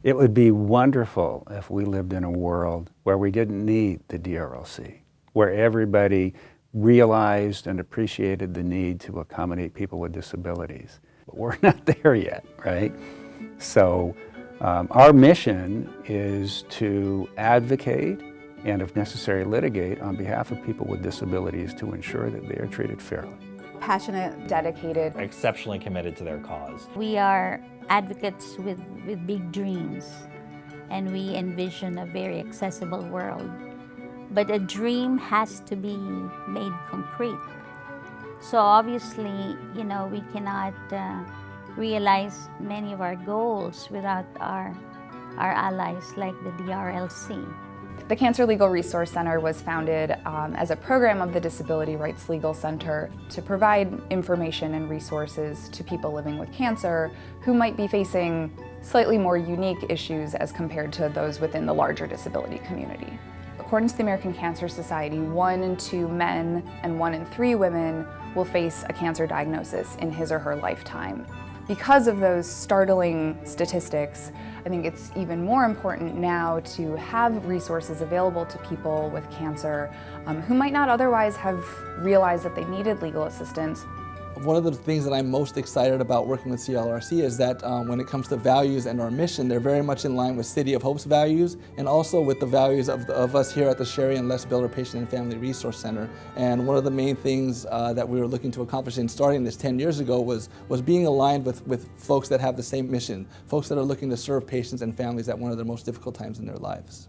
It would be wonderful if we lived in a world where we didn't need the DRLC, where everybody realized and appreciated the need to accommodate people with disabilities. But we're not there yet, right? So our mission is to advocate and, if necessary, litigate on behalf of people with disabilities to ensure that they are treated fairly. Passionate, dedicated, exceptionally committed to their cause. We are advocates with big dreams, and we envision a very accessible world. But a dream has to be made concrete. So obviously, we cannot realize many of our goals without our allies like the DRLC. The Cancer Legal Resource Center was founded as a program of the Disability Rights Legal Center to provide information and resources to people living with cancer who might be facing slightly more unique issues as compared to those within the larger disability community. According to the American Cancer Society, 1 in 2 men and 1 in 3 women will face a cancer diagnosis in his or her lifetime. Because of those startling statistics, I think it's even more important now to have resources available to people with cancer who might not otherwise have realized that they needed legal assistance. One of the things that I'm most excited about working with CLRC is that when it comes to values and our mission, they're very much in line with City of Hope's values and also with the values of us here at the Sherry and Les Builder Patient and Family Resource Center. And one of the main things that we were looking to accomplish in starting this 10 years ago was being aligned with folks that have the same mission, folks that are looking to serve patients and families at one of their most difficult times in their lives.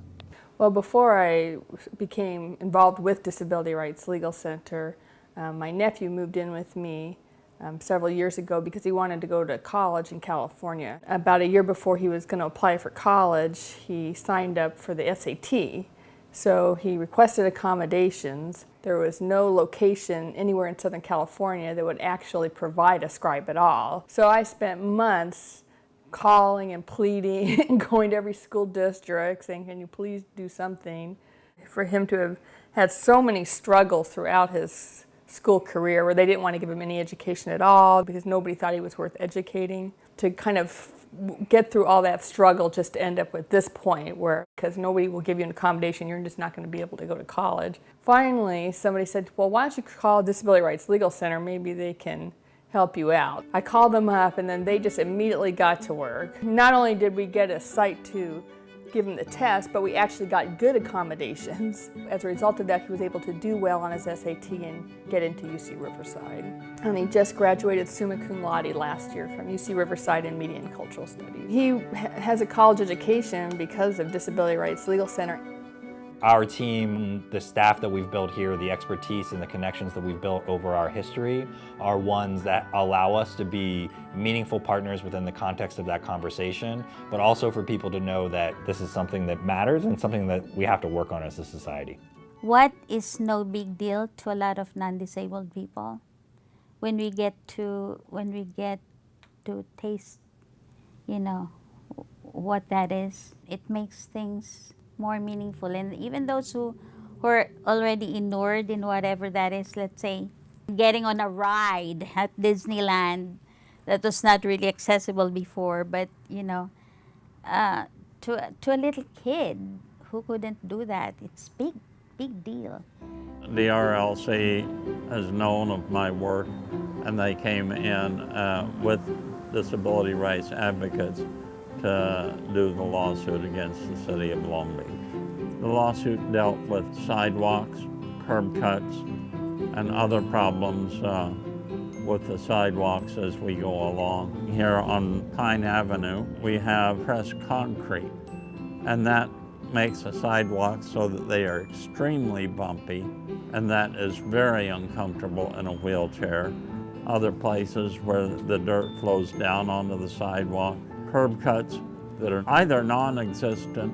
Well, before I became involved with Disability Rights Legal Center, my nephew moved in with me several years ago because he wanted to go to college in California. About a year before he was going to apply for college, he signed up for the SAT. So he requested accommodations. There was no location anywhere in Southern California that would actually provide a scribe at all. So I spent months calling and pleading and going to every school district saying, can you please do something? For him to have had so many struggles throughout his school career where they didn't want to give him any education at all because nobody thought he was worth educating, to kind of get through all that struggle just to end up with this point where, because nobody will give you an accommodation, you're just not going to be able to go to college. Finally, somebody said, well, why don't you call Disability Rights Legal Center, maybe they can help you out. I called them up and then they just immediately got to work. Not only did we get a site to give him the test, but we actually got good accommodations. As a result of that, he was able to do well on his SAT and get into UC Riverside. And he just graduated summa cum laude last year from UC Riverside in Media and Cultural Studies. He has a college education because of Disability Rights Legal Center. Our team, the staff that we've built here, the expertise and the connections that we've built over our history are ones that allow us to be meaningful partners within the context of that conversation, but also for people to know that this is something that matters and something that we have to work on as a society. What is no big deal to a lot of non-disabled people? When we get to taste, what that is, it makes things more meaningful. And even those who are already inured in whatever that is, let's say, getting on a ride at Disneyland that was not really accessible before, but to a little kid who couldn't do that, it's big deal. The DRLC has known of my work, and they came in with disability rights advocates to do the lawsuit against the city of Long Beach. The lawsuit dealt with sidewalks, curb cuts, and other problems with the sidewalks as we go along. Here on Pine Avenue, we have pressed concrete, and that makes the sidewalks so that they are extremely bumpy, and that is very uncomfortable in a wheelchair. Other places where the dirt flows down onto the sidewalk, curb cuts that are either non-existent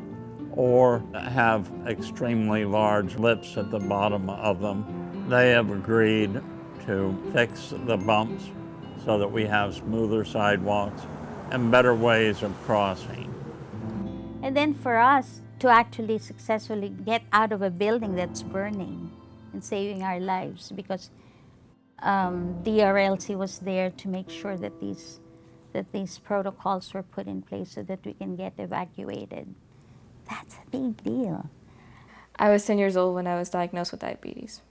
or have extremely large lips at the bottom of them. They have agreed to fix the bumps so that we have smoother sidewalks and better ways of crossing. And then for us to actually successfully get out of a building that's burning and saving our lives, because DRLC was there to make sure that these that these protocols were put in place so that we can get evacuated. That's a big deal. I was 10 years old when I was diagnosed with diabetes.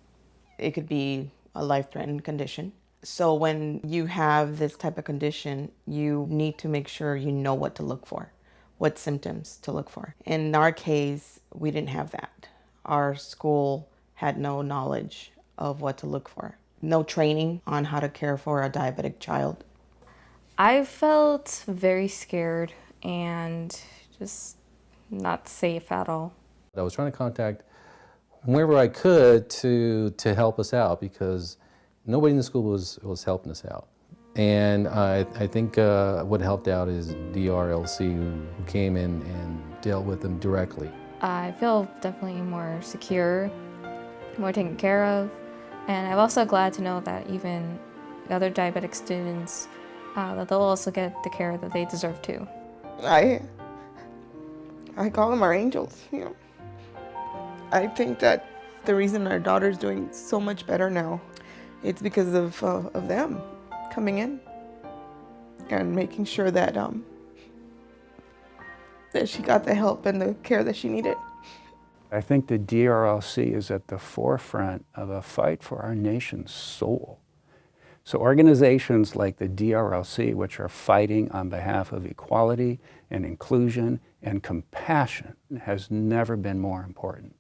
It could be a life-threatening condition. So when you have this type of condition, you need to make sure you know what to look for, what symptoms to look for. In our case, we didn't have that. Our school had no knowledge of what to look for, no training on how to care for a diabetic child. I felt very scared and just not safe at all. I was trying to contact whoever I could to help us out because nobody in the school was helping us out. And I think what helped out is DRLC who came in and dealt with them directly. I feel definitely more secure, more taken care of, and I'm also glad to know that even other diabetic students, that they'll also get the care that they deserve too. I call them our angels, you know. I think that the reason our daughter's doing so much better now, it's because of them coming in and making sure that that she got the help and the care that she needed. I think the DRLC is at the forefront of a fight for our nation's soul. So organizations like the DRLC, which are fighting on behalf of equality and inclusion and compassion, has never been more important.